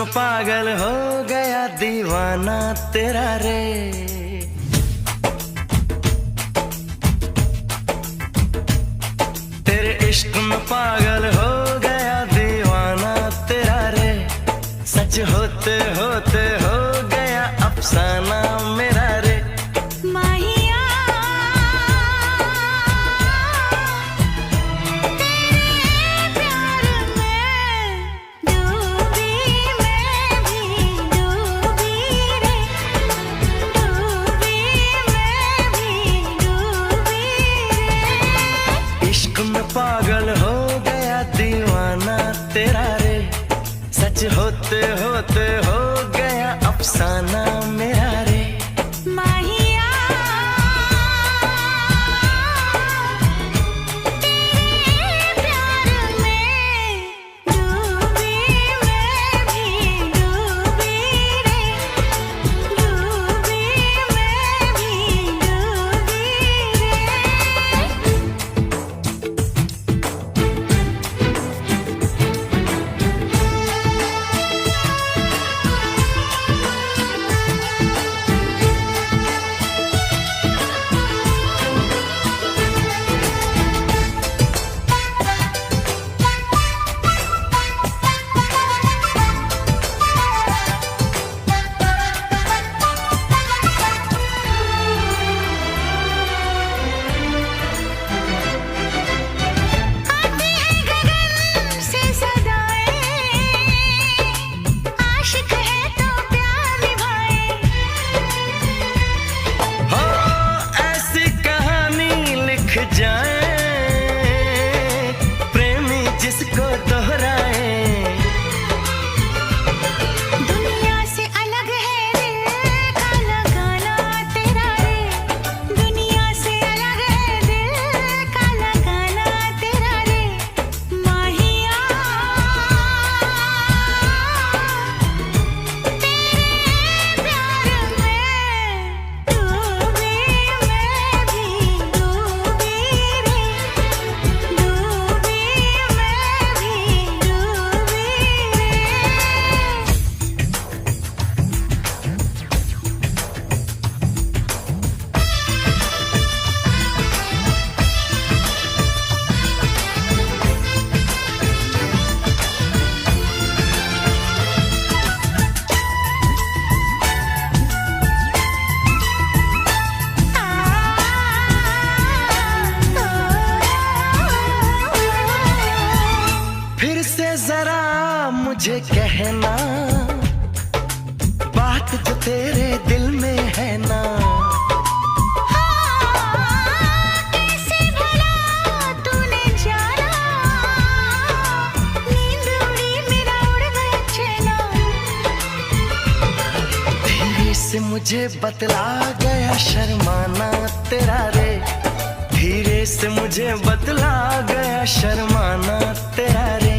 में पागल हो गया दीवाना तेरा रे। तेरे इश्क में पागल हो गया दीवाना तेरा रे। सच होते होते हो गया अफसाना मेरा रे। इश्क में पागल हो गया दीवाना तेरा रे। सच होते होते हो गया अफसाना मेरा रे। प्रेमी जिसको दोहराए। दुनिया से अलग है दिल का लगाना तेरा रे। दुनिया से अलग है दिल का लगाना तेरा रे। माहिया तेरे प्यार में डूबी मैं भी डूबी रे। डूबी मैं भी डूबी रे। फिर से जरा मुझे कहना बात जो तेरे दिल में है ना। कैसे भला तूने जाना। नींद उड़ी मेरा उड़ गया चैना। धीरे से मुझे बतला गया शर्माना तेरा रे। धीरे से मुझे बतला गया शर्माना तेरा रे।